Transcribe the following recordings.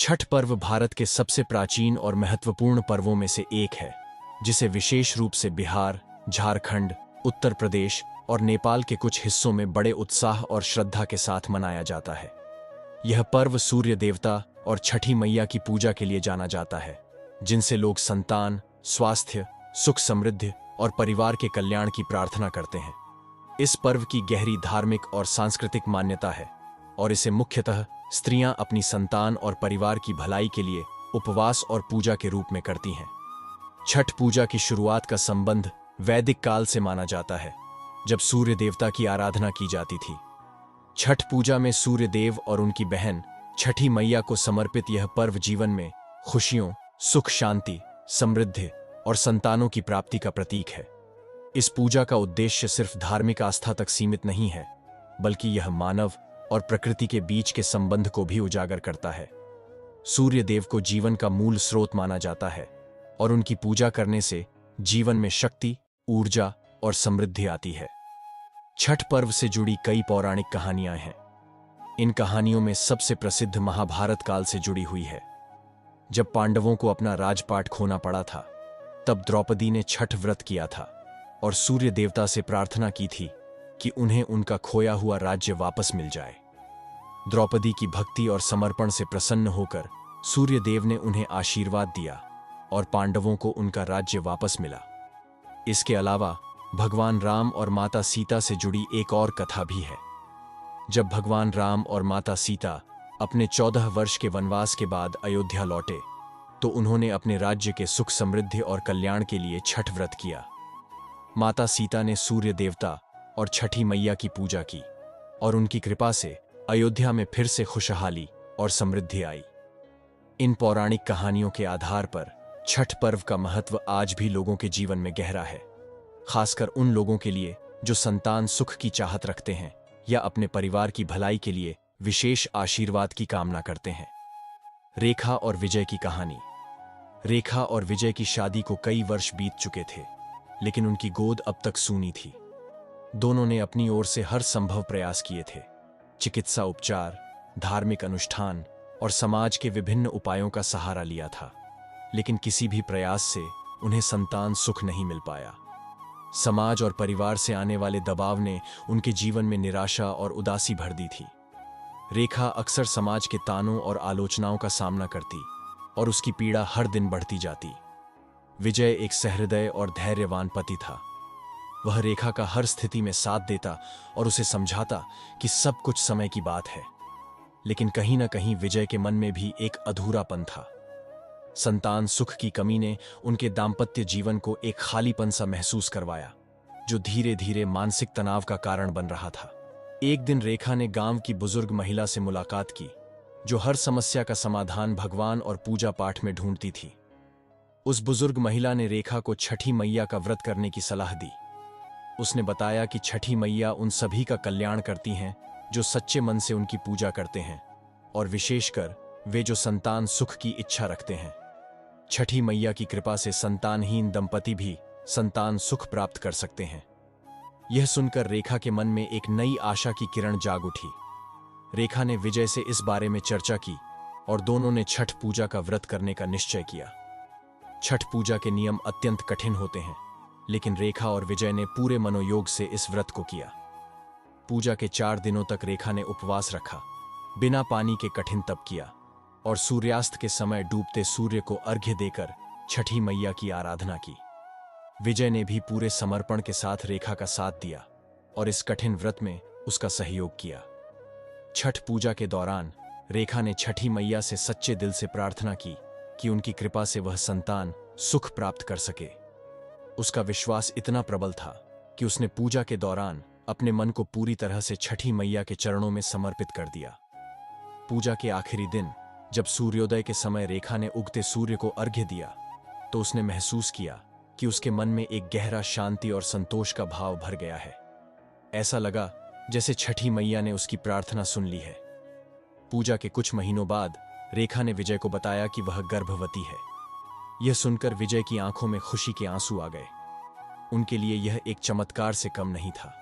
छठ पर्व भारत के सबसे प्राचीन और महत्वपूर्ण पर्वों में से एक है, जिसे विशेष रूप से बिहार, झारखंड, उत्तर प्रदेश और नेपाल के कुछ हिस्सों में बड़े उत्साह और श्रद्धा के साथ मनाया जाता है। यह पर्व सूर्य देवता और छठी मैया की पूजा के लिए जाना जाता है, जिनसे लोग संतान, स्वास्थ्य, सुख समृद्धि और परिवार के कल्याण की प्रार्थना करते हैं। इस पर्व की गहरी धार्मिक और सांस्कृतिक मान्यता है और इसे मुख्यतः स्त्रियां अपनी संतान और परिवार की भलाई के लिए उपवास और पूजा के रूप में करती हैं। छठ पूजा की शुरुआत का संबंध वैदिक काल से माना जाता है, जब सूर्य देवता की आराधना की जाती थी। छठ पूजा में सूर्य देव और उनकी बहन छठी मैया को समर्पित यह पर्व जीवन में खुशियों, सुख शांति, समृद्धि और संतानों की प्राप्ति का प्रतीक है। इस पूजा का उद्देश्य सिर्फ धार्मिक आस्था तक सीमित नहीं है, बल्कि यह मानव और प्रकृति के बीच के संबंध को भी उजागर करता है। सूर्य देव को जीवन का मूल स्रोत माना जाता है और उनकी पूजा करने से जीवन में शक्ति, ऊर्जा और समृद्धि आती है। छठ पर्व से जुड़ी कई पौराणिक कहानियां हैं। इन कहानियों में सबसे प्रसिद्ध महाभारत काल से जुड़ी हुई है। जब पांडवों को अपना राजपाट खोना पड़ा था, तब द्रौपदी ने छठ व्रत किया था और सूर्य देवता से प्रार्थना की थी कि उन्हें उनका खोया हुआ राज्य वापस मिल जाए। द्रौपदी की भक्ति और समर्पण से प्रसन्न होकर सूर्य देव ने उन्हें आशीर्वाद दिया और पांडवों को उनका राज्य वापस मिला। इसके अलावा भगवान राम और माता सीता से जुड़ी एक और कथा भी है। जब भगवान राम और माता सीता अपने 14 वर्ष के वनवास के बाद अयोध्या लौटे, तो उन्होंने अपने राज्य के सुख समृद्धि और कल्याण के लिए छठ व्रत किया। माता सीता ने सूर्य देवता और छठी मैया की पूजा की और उनकी कृपा से अयोध्या में फिर से खुशहाली और समृद्धि आई। इन पौराणिक कहानियों के आधार पर छठ पर्व का महत्व आज भी लोगों के जीवन में गहरा है, खासकर उन लोगों के लिए जो संतान सुख की चाहत रखते हैं या अपने परिवार की भलाई के लिए विशेष आशीर्वाद की कामना करते हैं। रेखा और विजय की कहानी। रेखा और विजय की शादी को कई वर्ष बीत चुके थे, लेकिन उनकी गोद अब तक सूनी थी। दोनों ने अपनी ओर से हर संभव प्रयास किए थे। चिकित्सा उपचार, धार्मिक अनुष्ठान और समाज के विभिन्न उपायों का सहारा लिया था, लेकिन किसी भी प्रयास से उन्हें संतान सुख नहीं मिल पाया। समाज और परिवार से आने वाले दबाव ने उनके जीवन में निराशा और उदासी भर दी थी। रेखा अक्सर समाज के तानों और आलोचनाओं का सामना करती और उसकी पीड़ा हर दिन बढ़ती जाती। विजय एक सहृदय और धैर्यवान पति था। वह रेखा का हर स्थिति में साथ देता और उसे समझाता कि सब कुछ समय की बात है। लेकिन कहीं ना कहीं विजय के मन में भी एक अधूरापन था। संतान सुख की कमी ने उनके दाम्पत्य जीवन को एक खालीपन सा महसूस करवाया, जो धीरे धीरे मानसिक तनाव का कारण बन रहा था। एक दिन रेखा ने गांव की बुजुर्ग महिला से मुलाकात की, जो हर समस्या का समाधान भगवान और पूजा पाठ में ढूंढती थी। उस बुजुर्ग महिला ने रेखा को छठी मैया का व्रत करने की सलाह दी। उसने बताया कि छठी मैया उन सभी का कल्याण करती हैं जो सच्चे मन से उनकी पूजा करते हैं, और विशेषकर वे जो संतान सुख की इच्छा रखते हैं। छठी मैया की कृपा से संतानहीन दंपति भी संतान सुख प्राप्त कर सकते हैं। यह सुनकर रेखा के मन में एक नई आशा की किरण जाग उठी। रेखा ने विजय से इस बारे में चर्चा की और दोनों ने छठ पूजा का व्रत करने का निश्चय किया। छठ पूजा के नियम अत्यंत कठिन होते हैं, लेकिन रेखा और विजय ने पूरे मनोयोग से इस व्रत को किया। पूजा के 4 दिनों तक रेखा ने उपवास रखा, बिना पानी के कठिन तप किया और सूर्यास्त के समय डूबते सूर्य को अर्घ्य देकर छठी मैया की आराधना की। विजय ने भी पूरे समर्पण के साथ रेखा का साथ दिया और इस कठिन व्रत में उसका सहयोग किया। छठ पूजा के दौरान रेखा ने छठी मैया से सच्चे दिल से प्रार्थना की कि उनकी कृपा से वह संतान सुख प्राप्त कर सके। उसका विश्वास इतना प्रबल था कि उसने पूजा के दौरान अपने मन को पूरी तरह से छठी मैया के चरणों में समर्पित कर दिया। पूजा के आखिरी दिन जब सूर्योदय के समय रेखा ने उगते सूर्य को अर्घ्य दिया, तो उसने महसूस किया कि उसके मन में एक गहरा शांति और संतोष का भाव भर गया है। ऐसा लगा जैसे छठी मैया ने उसकी प्रार्थना सुन ली है। पूजा के कुछ महीनों बाद रेखा ने विजय को बताया कि वह गर्भवती है। यह सुनकर विजय की आंखों में खुशी के आंसू आ गए। उनके लिए यह एक चमत्कार से कम नहीं था।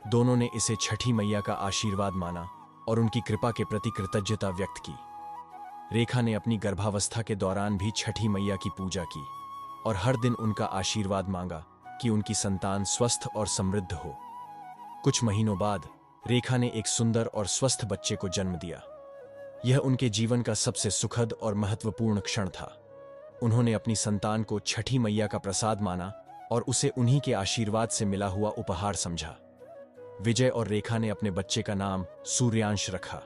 दोनों ने इसे छठी मैया का आशीर्वाद माना और उनकी कृपा के प्रति कृतज्ञता व्यक्त की। रेखा ने अपनी गर्भावस्था के दौरान भी छठी मैया की पूजा की और हर दिन उनका आशीर्वाद मांगा कि उनकी संतान स्वस्थ और समृद्ध हो। कुछ महीनों बाद रेखा ने एक सुंदर और स्वस्थ बच्चे को जन्म दिया। यह उनके जीवन का सबसे सुखद और महत्वपूर्ण क्षण था। उन्होंने अपनी संतान को छठी मैया का प्रसाद माना और उसे उन्हीं के आशीर्वाद से मिला हुआ उपहार समझा। विजय और रेखा ने अपने बच्चे का नाम सूर्यांश रखा,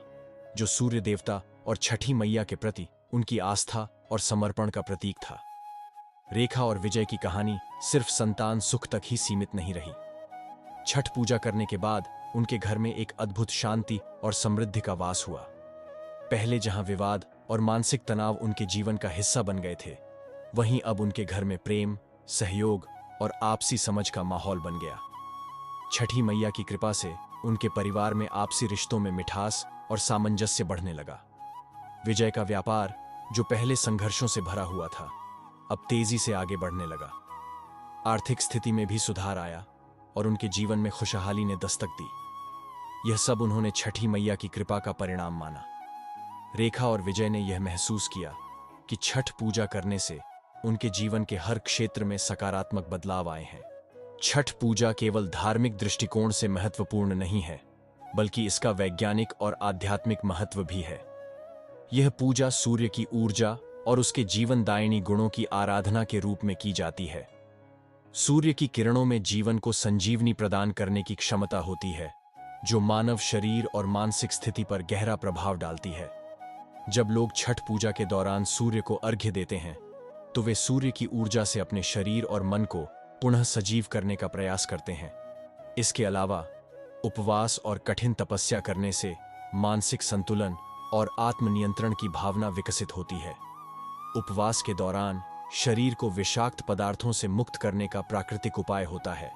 जो सूर्य देवता और छठी मैया के प्रति उनकी आस्था और समर्पण का प्रतीक था। रेखा और विजय की कहानी सिर्फ संतान सुख तक ही सीमित नहीं रही। छठ पूजा करने के बाद उनके घर में एक अद्भुत शांति और समृद्धि का वास हुआ। पहले जहां विवाद और मानसिक तनाव उनके जीवन का हिस्सा बन गए थे, वहीं अब उनके घर में प्रेम, सहयोग और आपसी समझ का माहौल बन गया। छठी मैया की कृपा से उनके परिवार में आपसी रिश्तों में मिठास और सामंजस्य बढ़ने लगा। विजय का व्यापार, जो पहले संघर्षों से भरा हुआ था, अब तेजी से आगे बढ़ने लगा। आर्थिक स्थिति में भी सुधार आया और उनके जीवन में खुशहाली ने दस्तक दी। यह सब उन्होंने छठी मैया की कृपा का परिणाम माना। रेखा और विजय ने यह महसूस किया कि छठ पूजा करने से उनके जीवन के हर क्षेत्र में सकारात्मक बदलाव आए हैं। छठ पूजा केवल धार्मिक दृष्टिकोण से महत्वपूर्ण नहीं है, बल्कि इसका वैज्ञानिक और आध्यात्मिक महत्व भी है। यह पूजा सूर्य की ऊर्जा और उसके जीवनदायिनी गुणों की आराधना के रूप में की जाती है। सूर्य की किरणों में जीवन को संजीवनी प्रदान करने की क्षमता होती है, जो मानव शरीर और मानसिक स्थिति पर गहरा प्रभाव डालती है। जब लोग छठ पूजा के दौरान सूर्य को अर्घ्य देते हैं, तो वे सूर्य की ऊर्जा से अपने शरीर और मन को पुनः सजीव करने का प्रयास करते हैं। इसके अलावा उपवास और कठिन तपस्या करने से मानसिक संतुलन और आत्मनियंत्रण की भावना विकसित होती है। उपवास के दौरान शरीर को विषाक्त पदार्थों से मुक्त करने का प्राकृतिक उपाय होता है,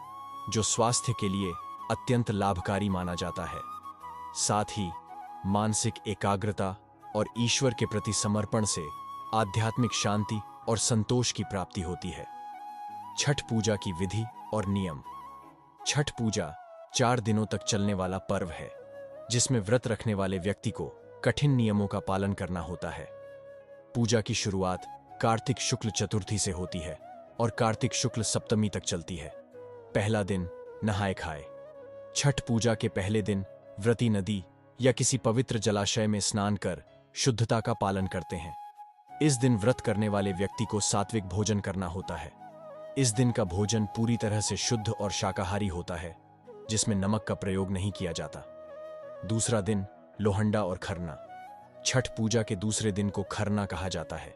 जो स्वास्थ्य के लिए अत्यंत लाभकारी माना जाता है। साथ ही मानसिक एकाग्रता और ईश्वर के प्रति समर्पण से आध्यात्मिक शांति और संतोष की प्राप्ति होती है। छठ पूजा की विधि और नियम। छठ पूजा 4 दिनों तक चलने वाला पर्व है, जिसमें व्रत रखने वाले व्यक्ति को कठिन नियमों का पालन करना होता है। पूजा की शुरुआत कार्तिक शुक्ल चतुर्थी से होती है और कार्तिक शुक्ल सप्तमी तक चलती है। पहला दिन नहाए खाए। छठ पूजा के पहले दिन व्रती नदी या किसी पवित्र जलाशय में स्नान कर शुद्धता का पालन करते हैं। इस दिन व्रत करने वाले व्यक्ति को सात्विक भोजन करना होता है। इस दिन का भोजन पूरी तरह से शुद्ध और शाकाहारी होता है, जिसमें नमक का प्रयोग नहीं किया जाता। दूसरा दिन लोहंडा और खरना। छठ पूजा के दूसरे दिन को खरना कहा जाता है।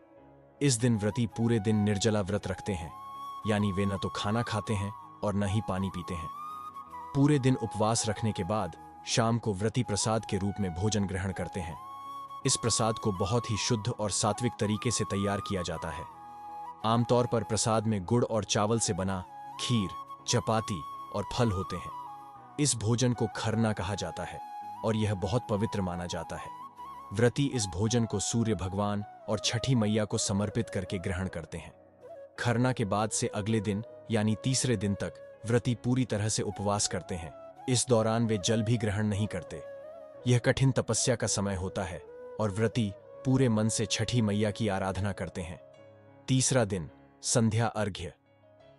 इस दिन व्रती पूरे दिन निर्जला व्रत रखते हैं, यानी वे न तो खाना खाते हैं और न ही पानी पीते हैं। पूरे दिन उपवास रखने के बाद शाम को व्रती प्रसाद के रूप में भोजन ग्रहण करते हैं। इस प्रसाद को बहुत ही शुद्ध और सात्विक तरीके से तैयार किया जाता है। आमतौर पर प्रसाद में गुड़ और चावल से बना खीर, चपाती और फल होते हैं। इस भोजन को खरना कहा जाता है और यह बहुत पवित्र माना जाता है। व्रती इस भोजन को सूर्य भगवान और छठी मैया को समर्पित करके ग्रहण करते हैं। खरना के बाद से अगले दिन यानी तीसरे दिन तक व्रती पूरी तरह से उपवास करते हैं। इस दौरान वे जल भी ग्रहण नहीं करते। यह कठिन तपस्या का समय होता है और व्रती पूरे मन से छठी मैया की आराधना करते हैं। तीसरा दिन संध्या अर्घ्य।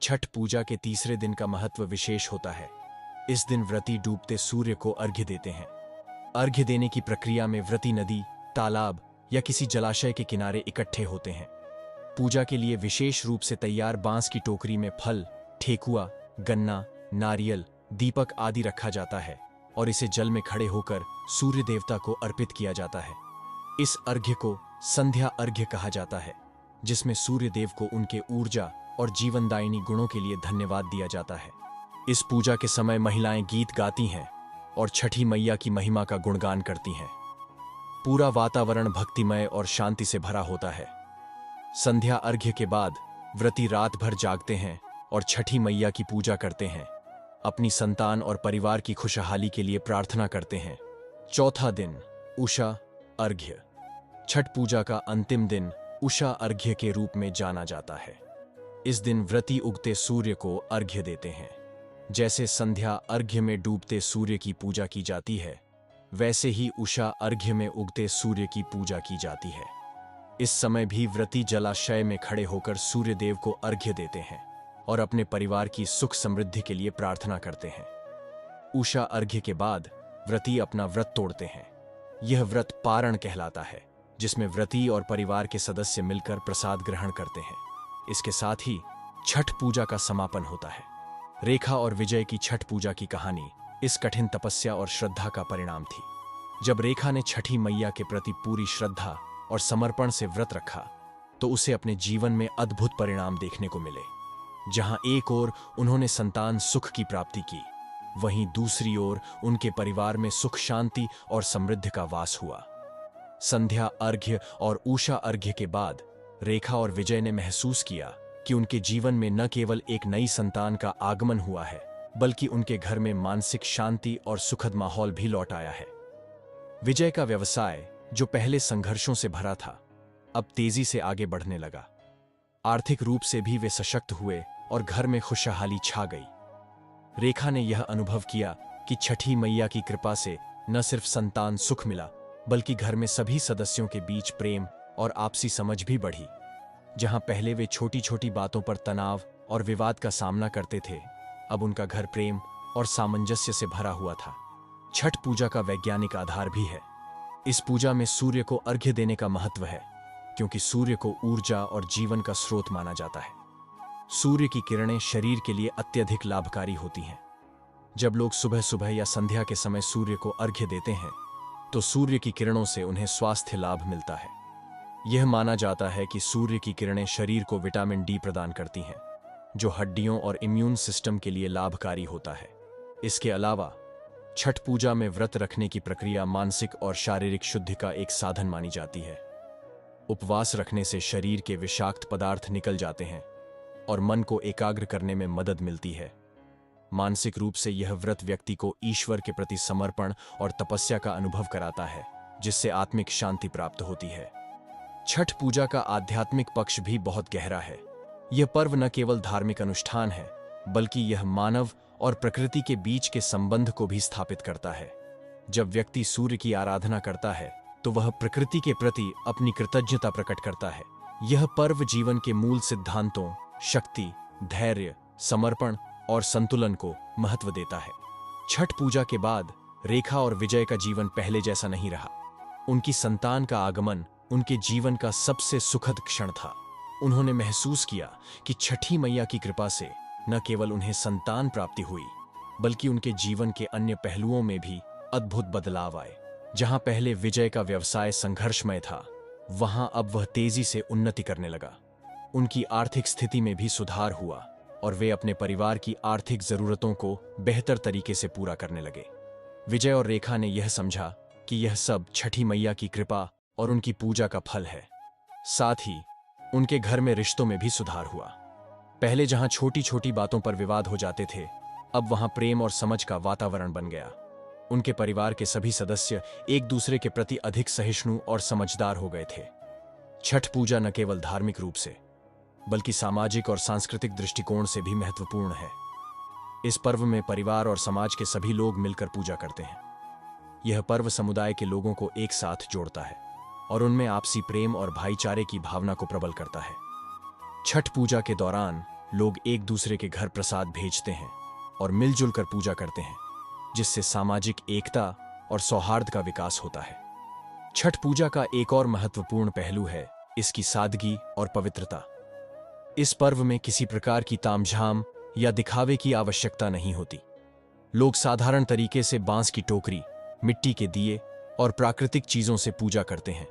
छठ पूजा के तीसरे दिन का महत्व विशेष होता है। इस दिन व्रती डूबते सूर्य को अर्घ्य देते हैं। अर्घ्य देने की प्रक्रिया में व्रती नदी, तालाब या किसी जलाशय के किनारे इकट्ठे होते हैं। पूजा के लिए विशेष रूप से तैयार बांस की टोकरी में फल, ठेकुआ, गन्ना, नारियल, दीपक आदि रखा जाता है और इसे जल में खड़े होकर सूर्य देवता को अर्पित किया जाता है। इस अर्घ्य को संध्या अर्घ्य कहा जाता है, जिसमें सूर्य देव को उनके ऊर्जा और जीवनदायिनी गुणों के लिए धन्यवाद दिया जाता है। इस पूजा के समय महिलाएं गीत गाती हैं और छठी मैया की महिमा का गुणगान करती हैं। पूरा वातावरण भक्तिमय और शांति से भरा होता है। संध्या अर्घ्य के बाद व्रती रात भर जागते हैं और छठी मैया की पूजा करते हैं। अपनी संतान और परिवार की खुशहाली के लिए प्रार्थना करते हैं। चौथा दिन उषा अर्घ्य। छठ पूजा का अंतिम दिन उषा अर्घ्य के रूप में जाना जाता है। इस दिन व्रती उगते सूर्य को अर्घ्य देते हैं। जैसे संध्या अर्घ्य में डूबते सूर्य की पूजा की जाती है, वैसे ही उषा अर्घ्य में उगते सूर्य की पूजा की जाती है। इस समय भी व्रती जलाशय में खड़े होकर सूर्य देव को अर्घ्य देते हैं और अपने परिवार की सुख समृद्धि के लिए प्रार्थना करते हैं। उषा अर्घ्य के बाद व्रती अपना व्रत तोड़ते हैं। यह व्रत पारण कहलाता है, जिसमें व्रती और परिवार के सदस्य मिलकर प्रसाद ग्रहण करते हैं। इसके साथ ही छठ पूजा का समापन होता है। रेखा और विजय की छठ पूजा की कहानी इस कठिन तपस्या और श्रद्धा का परिणाम थी। जब रेखा ने छठी मैया के प्रति पूरी श्रद्धा और समर्पण से व्रत रखा, तो उसे अपने जीवन में अद्भुत परिणाम देखने को मिले। जहां एक ओर उन्होंने संतान सुख की प्राप्ति की, वहीं दूसरी ओर उनके परिवार में सुख शांति और समृद्धि का वास हुआ। संध्या अर्घ्य और उषा अर्घ्य के बाद रेखा और विजय ने महसूस किया कि उनके जीवन में न केवल एक नई संतान का आगमन हुआ है, बल्कि उनके घर में मानसिक शांति और सुखद माहौल भी लौट आया है। विजय का व्यवसाय, जो पहले संघर्षों से भरा था, अब तेजी से आगे बढ़ने लगा। आर्थिक रूप से भी वे सशक्त हुए और घर में खुशहाली छा गई। रेखा ने यह अनुभव किया कि छठी मैया की कृपा से न सिर्फ संतान सुख मिला, बल्कि घर में सभी सदस्यों के बीच प्रेम और आपसी समझ भी बढ़ी। जहां पहले वे छोटी छोटी बातों पर तनाव और विवाद का सामना करते थे, अब उनका घर प्रेम और सामंजस्य से भरा हुआ था। छठ पूजा का वैज्ञानिक आधार भी है। इस पूजा में सूर्य को अर्घ्य देने का महत्व है, क्योंकि सूर्य को ऊर्जा और जीवन का स्रोत माना जाता है। सूर्य की किरणें शरीर के लिए अत्यधिक लाभकारी होती हैं। जब लोग सुबह सुबह या संध्या के समय सूर्य को अर्घ्य देते हैं, तो सूर्य की किरणों से उन्हें स्वास्थ्य लाभ मिलता है। यह माना जाता है कि सूर्य की किरणें शरीर को विटामिन डी प्रदान करती हैं, जो हड्डियों और इम्यून सिस्टम के लिए लाभकारी होता है। इसके अलावा छठ पूजा में व्रत रखने की प्रक्रिया मानसिक और शारीरिक शुद्धि का एक साधन मानी जाती है। उपवास रखने से शरीर के विषाक्त पदार्थ निकल जाते हैं और मन को एकाग्र करने में मदद मिलती है। मानसिक रूप से यह व्रत व्यक्ति को ईश्वर के प्रति समर्पण और तपस्या का अनुभव कराता है, जिससे आत्मिक शांति प्राप्त होती है। छठ पूजा का आध्यात्मिक पक्ष भी बहुत गहरा है। यह पर्व न केवल धार्मिक अनुष्ठान है, बल्कि यह मानव और प्रकृति के बीच के संबंध को भी स्थापित करता है। जब व्यक्ति सूर्य की आराधना करता है, तो वह प्रकृति के प्रति अपनी कृतज्ञता प्रकट करता है। यह पर्व जीवन के मूल सिद्धांतों, शक्ति, धैर्य, समर्पण और संतुलन को महत्व देता है। छठ पूजा के बाद रेखा और विजय का जीवन पहले जैसा नहीं रहा। उनकी संतान का आगमन उनके जीवन का सबसे सुखद क्षण था। उन्होंने महसूस किया कि छठी मैया की कृपा से न केवल उन्हें संतान प्राप्ति हुई, बल्कि उनके जीवन के अन्य पहलुओं में भी अद्भुत बदलाव आए। जहां पहले विजय का व्यवसाय संघर्षमय था, वहां अब वह तेजी से उन्नति करने लगा। उनकी आर्थिक स्थिति में भी सुधार हुआ और वे अपने परिवार की आर्थिक जरूरतों को बेहतर तरीके से पूरा करने लगे। विजय और रेखा ने यह समझा कि यह सब छठी मैया की कृपा और उनकी पूजा का फल है। साथ ही उनके घर में रिश्तों में भी सुधार हुआ। पहले जहां छोटी छोटी बातों पर विवाद हो जाते थे, अब वहां प्रेम और समझ का वातावरण बन गया। उनके परिवार के सभी सदस्य एक दूसरे के प्रति अधिक सहिष्णु और समझदार हो गए थे। छठ पूजा न केवल धार्मिक रूप से, बल्कि सामाजिक और सांस्कृतिक दृष्टिकोण से भी महत्वपूर्ण है। इस पर्व में परिवार और समाज के सभी लोग मिलकर पूजा करते हैं। यह पर्व समुदाय के लोगों को एक साथ जोड़ता है और उनमें आपसी प्रेम और भाईचारे की भावना को प्रबल करता है। छठ पूजा के दौरान लोग एक दूसरे के घर प्रसाद भेजते हैं और मिलजुल कर पूजा करते हैं, जिससे सामाजिक एकता और सौहार्द का विकास होता है। छठ पूजा का एक और महत्वपूर्ण पहलू है इसकी सादगी और पवित्रता। इस पर्व में किसी प्रकार की तामझाम या दिखावे की आवश्यकता नहीं होती। लोग साधारण तरीके से बांस की टोकरी, मिट्टी के दिए और प्राकृतिक चीजों से पूजा करते हैं।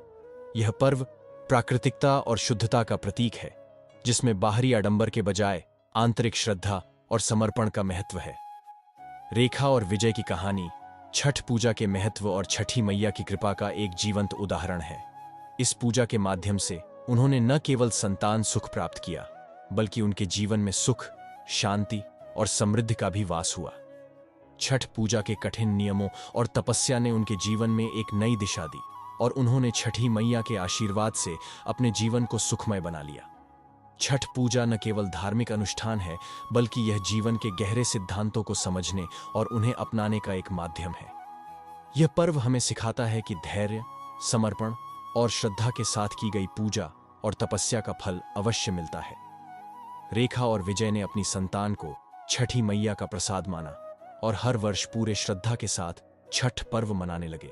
यह पर्व प्राकृतिकता और शुद्धता का प्रतीक है, जिसमें बाहरी आडंबर के बजाय आंतरिक श्रद्धा और समर्पण का महत्व है। रेखा और विजय की कहानी छठ पूजा के महत्व और छठी मैया की कृपा का एक जीवंत उदाहरण है। इस पूजा के माध्यम से उन्होंने न केवल संतान सुख प्राप्त किया, बल्कि उनके जीवन में सुख, शांति और समृद्धि का भी वास हुआ। छठ पूजा के कठिन नियमों और तपस्या ने उनके जीवन में एक नई दिशा दी और उन्होंने छठी मैया के आशीर्वाद से अपने जीवन को सुखमय बना लिया। छठ पूजा न केवल धार्मिक अनुष्ठान है, बल्कि यह जीवन के गहरे सिद्धांतों को समझने और उन्हें अपनाने का एक माध्यम है। यह पर्व हमें सिखाता है कि धैर्य, समर्पण और श्रद्धा के साथ की गई पूजा और तपस्या का फल अवश्य मिलता है। रेखा और विजय ने अपनी संतान को छठी मैया का प्रसाद माना और हर वर्ष पूरे श्रद्धा के साथ छठ पर्व मनाने लगे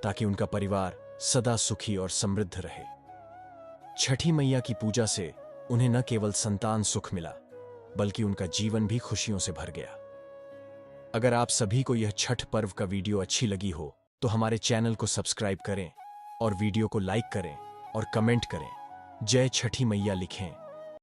ताकि उनका परिवार सदा सुखी और समृद्ध रहे। छठी मैया की पूजा से उन्हें न केवल संतान सुख मिला बल्कि उनका जीवन भी खुशियों से भर गया। अगर आप सभी को यह छठ पर्व का वीडियो अच्छी लगी हो तो हमारे चैनल को सब्सक्राइब करें और वीडियो को लाइक करें और कमेंट करें। जय छठी मैया लिखें।